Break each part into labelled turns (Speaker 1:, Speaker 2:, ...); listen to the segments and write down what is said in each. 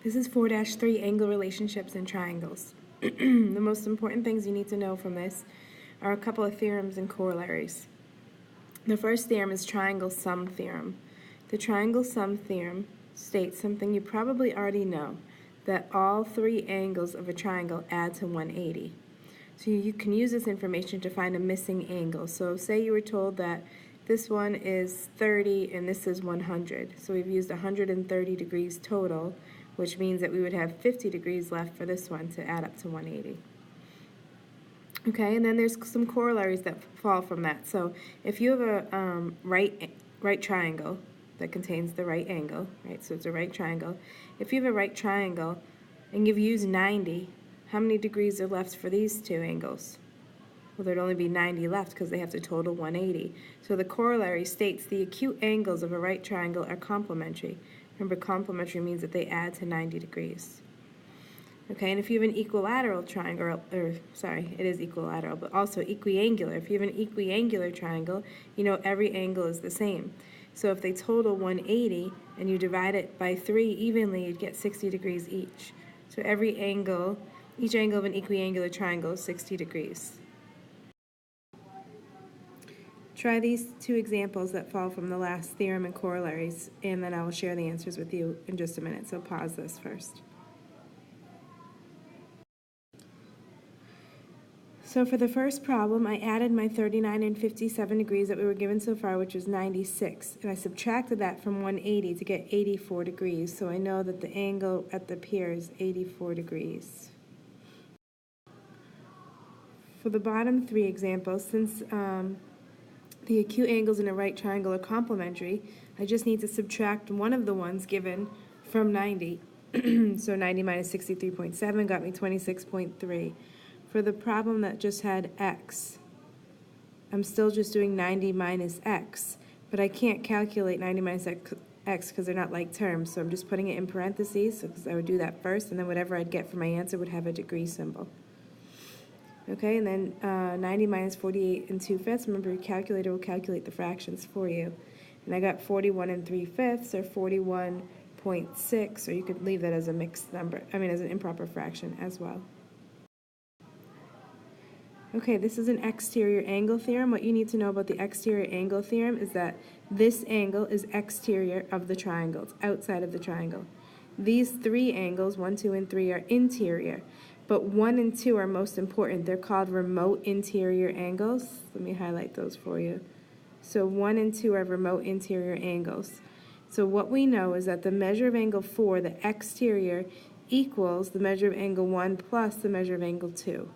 Speaker 1: This is 4-3 angle relationships in triangles. The most important things you need to know from this are a couple of theorems and corollaries. The first theorem is triangle sum theorem. The triangle sum theorem states something you probably already know, that all three angles of a triangle add to 180. So you can use this information to find a missing angle. So say you were told that this one is 30 and this is 100. So we've used 130 degrees total, which means that we would have 50 degrees left for this one to add up to 180. Okay, and then there's some corollaries that fall from that. So if you have a right triangle that contains the right angle, right? So it's a right triangle. If you have a right triangle and you've used 90, how many degrees are left for these two angles? Well, there'd only be 90 left because they have to total 180. So the corollary states the acute angles of a right triangle are complementary. Remember, complementary means that they add to 90 degrees. Okay, and if you have an equilateral triangle, it is equilateral, but also equiangular. If you have an equiangular triangle, you know every angle is the same. So if they total 180 and you divide it by 3 evenly, you'd get 60 degrees each. So each angle of an equiangular triangle is 60 degrees. Try these two examples that fall from the last theorem and corollaries, and then I will share the answers with you in just a minute. So pause this first. So for the first problem, I added my 39 and 57 degrees that we were given so far, which was 96, and I subtracted that from 180 to get 84 degrees. So I know that the angle at the pier is 84 degrees. For the bottom three examples, since the acute angles in a right triangle are complementary, I just need to subtract one of the ones given from 90. So 90 minus 63.7 got me 26.3. For the problem that just had x, I'm still just doing 90 minus x, but I can't calculate 90 minus x because they're not like terms, so I'm just putting it in parentheses, because I would do that first, and then whatever I'd get for my answer would have a degree symbol. Okay, and then 90 minus 48 and 2/5. Remember, your calculator will calculate the fractions for you. And I got 41 and 3/5, or 41.6, or you could leave that as a mixed number, as an improper fraction as well. Okay, this is an exterior angle theorem. What you need to know about the exterior angle theorem is that this angle is exterior of the triangle. It's outside of the triangle. These three angles, 1, 2, and 3, are interior. But 1 and 2 are most important. They're called remote interior angles. Let me highlight those for you. So 1 and 2 are remote interior angles. So what we know is that the measure of angle 4, the exterior, equals the measure of angle 1 plus the measure of angle 2.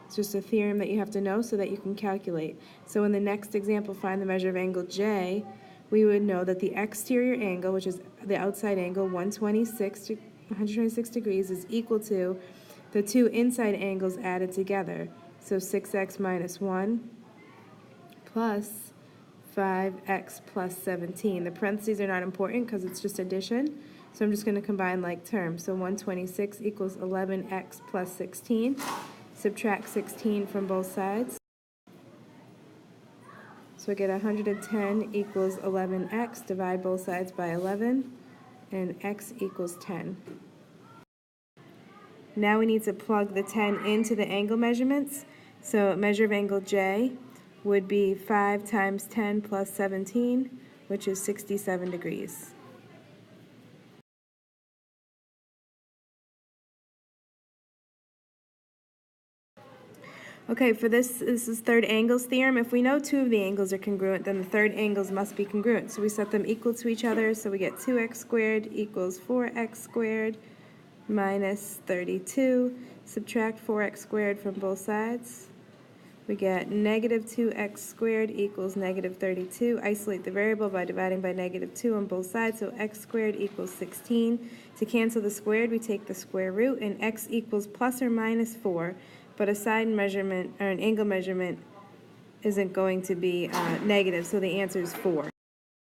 Speaker 1: It's just a theorem that you have to know so that you can calculate. So in the next example, find the measure of angle J, we would know that the exterior angle, which is the outside angle, 126 degrees, is equal to the two inside angles added together. So 6x minus 1 plus 5x plus 17. The parentheses are not important because it's just addition. So I'm just going to combine like terms. So 126 equals 11x plus 16. Subtract 16 from both sides. So I get 110 equals 11x. Divide both sides by 11. And x equals 10. Now we need to plug the 10 into the angle measurements. So measure of angle J would be 5 times 10 plus 17, which is 67 degrees. Okay, for this is third angles theorem. If we know two of the angles are congruent, then the third angles must be congruent. So we set them equal to each other, so we get 2x squared equals 4x squared minus 32. Subtract 4x squared from both sides. We get negative 2x squared equals negative 32. Isolate the variable by dividing by negative 2 on both sides, so x squared equals 16. To cancel the squared, we take the square root, and x equals plus or minus 4. But a side measurement or an angle measurement isn't going to be negative, so the answer is 4.